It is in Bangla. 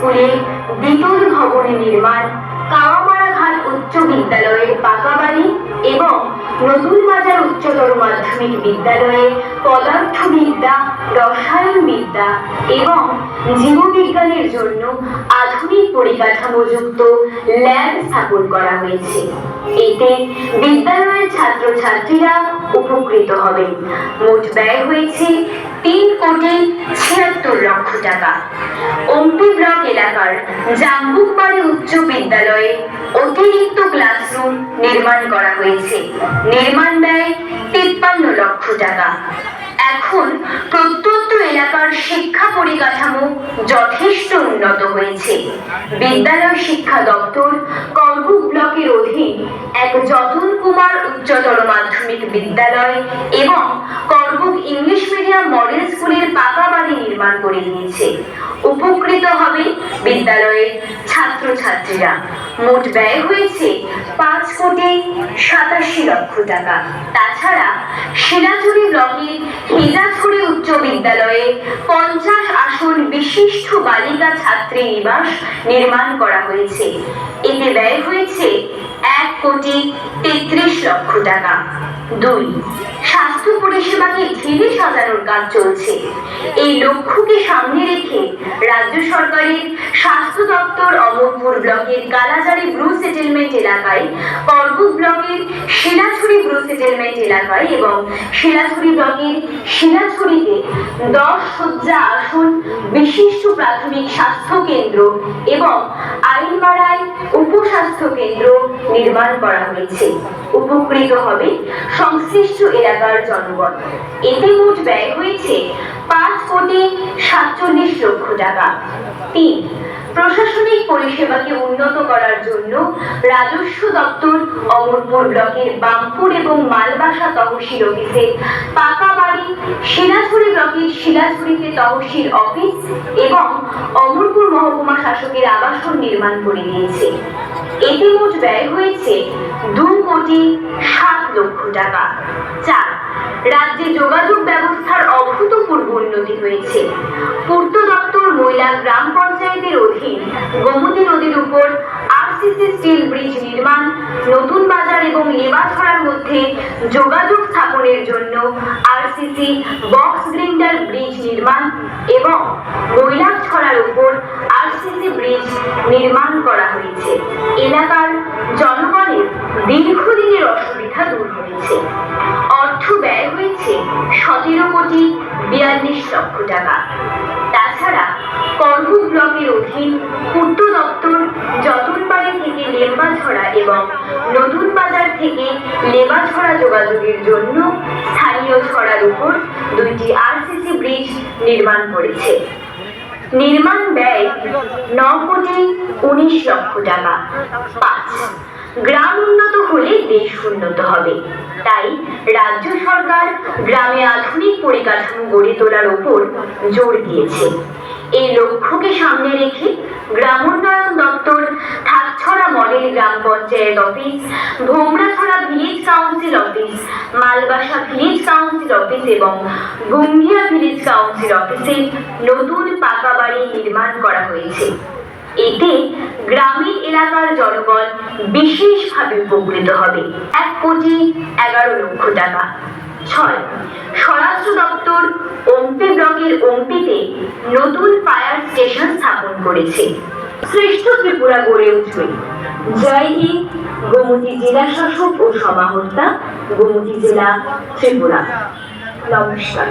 স্কুলে দ্বিতল ভবনে নির্মাণ, কাওয়ামারাঘাট উচ্চ বিদ্যালয়ের পাকা বাড়ি এবং নতুন বাজার উচ্চতর মাধ্যমিক বিদ্যালয়ে পদার্থবিদ্যা, রসায়নবিদ্যা এবং জীববিজ্ঞানের জন্য আধুনিক পরিকাঠামোযুক্ত ল্যাব স্থাপন করা হয়েছে। এতে বিদ্যালয়ের ছাত্রছাত্রীরা উপকৃত হবেন। মোট ব্যয় হয়েছে 3,76,00,000 টাকা। ওমপি ব্লক এলাকার জাম্বুকবাড়ি উচ্চ বিদ্যালয়ে অতিরিক্ত ক্লাসরুম নির্মাণ করা হয়েছে। নির্মাণ ব্যয় 53 লক্ষ টাকা। এখন প্রত্যন্ত এলাকার শিক্ষা পরিকাঠামো যথেষ্ট উন্নত হয়েছে। বিদ্যালয় শিক্ষা দপ্তর করবুক ব্লকের অধীন এক যতন কুমার উচ্চতর মাধ্যমিক বিদ্যালয় এবং করবুক ইংলিশ মিডিয়াম মডেল স্কুলের পাকা বাড়ি নির্মাণ করে দিয়েছে। উপকৃত হবে বিদ্যালয়ের ছাত্রছাত্রীরা। মোট ব্যয় হয়েছে 5,87,00,000 টাকা। তাছাড়া শিলাচুরি ব্লকের হিজাছড়ি উচ্চ বিদ্যালয়ে 50 আসন বিশিষ্ট বালিকা ছাত্রী নিবাস নির্মাণ করা হয়েছে। এতে ব্যয় হয়েছে 1,33,00,000 টাকা। 2. স্বাস্থ্য পরিষেবাকে ঢেলে সাজানোর কাজ চলছে। এই লক্ষ্যকে সামনে রেখে রাজ্য সরকারের স্বাস্থ্য দপ্তর অমরপুর ব্লকের কালাজারি ব্রু সেটেলমেন্ট এলাকায়, করবুক ব্লকের শিলাছড়ি ব্রু সেটেলমেন্ট এলাকায় এবং শিলাছড়ি ব্লকের শিলাছড়িতে 10 শয্যা আসন বিশিষ্ট প্রাথমিক স্বাস্থ্য কেন্দ্র এবং আইনপাড়ায় উপস্বাস্থ্য কেন্দ্র নির্মাণ করা হয়েছে। উপকৃত হবে সংশ্লিষ্ট এলাকার জনগণ। এতে মোট ব্যয় হয়েছে 5,47,00,000 টাকা। 3. প্রশাসনিক পরিষেবাকে উন্নত করার জন্য রাজস্ব দপ্তর অমরপুর ব্লকের বামপুর এবং মালবাসা তহসিল অফিসে পাকা বাড়ি, শিলাছড়ি ব্লকের শিলাছড়িতে তহসিল অফিস এবং অমরপুর মহকুমা শাসকের আবাসন নির্মাণ করে দিয়েছে। এতে মোট ব্যয় হয়েছে 2,07,00,000 টাকা। 4. রাজ্যে যোগাযোগ ব্যবস্থার অভূতপূর্ব উন্নতি হয়েছে। পূর্ত দপ্তর মহিলা গ্রাম পঞ্চায়েতের অধীন গোমতী নদীর উপর আরসিসি স্টিল ব্রিজ নির্মাণ, নতুন বাজার এবং লেবাছড়ার মধ্যে যোগাযোগ স্থাপনের জন্য আরসিসি বক্স গ্রিন্ডার ব্রিজ নির্মাণ এবং মহিলাছড়ার উপর আরসিসি ব্রিজ নির্মাণ করা হয়েছে। এলাকার জনগণের দীর্ঘদিনের অসুবিধা দূর হয়েছে। অর্থ ব্যয় হয়েছে 17,42,00,000 টাকা। তাছাড়া করবুক ব্লকের অধীন পূর্ত দপ্তর যতনবাড়ি থেকে লেম্বাছড়া এবং নতুন বাজার থেকে লেবাছড়া যোগাযোগের জন্য স্থানীয় ছড়ার উপর 2টি আরসিসি ব্রিজ নির্মাণ করেছে। নির্মাণ ব্যয় 9,19,00,000 টাকা। 5. গ্রাম উন্নত হলে দেশ উন্নত হবে। তাই রাজ্য সরকার গ্রামে আধুনিক পরিকাঠামো গড়ে তোলার উপর জোর দিয়েছে। এই লক্ষ্যকে সামনে রেখে গ্রামোন্নয়ন দপ্তর থাকছড়া মডেল গ্রাম panchayat office, Bhomrachhara village council office, Malbasa village council office এবং গুঙ্গিয়া ভিলেজ কাউন্সিল অফিসে নতুন পাকা বাড়ি নির্মাণ করা হয়েছে। এতে গ্রামীণ এলাকার জনগণ বিশেষভাবে উপকৃত হবে। 1,11,00,000 টাকা। 6. স্বরাষ্ট্র দপ্তর ওমপি ব্লকের ওমপিতে নতুন ফায়ার স্টেশন স্থাপন করেছে। শ্রেষ্ঠ ত্রিপুরা গড়ে উঠবে। জয় হিন্দ। গোমতী জেলা শাসক ও সমাহর্তা, গোমতী জেলা, ত্রিপুরা। নমস্কার।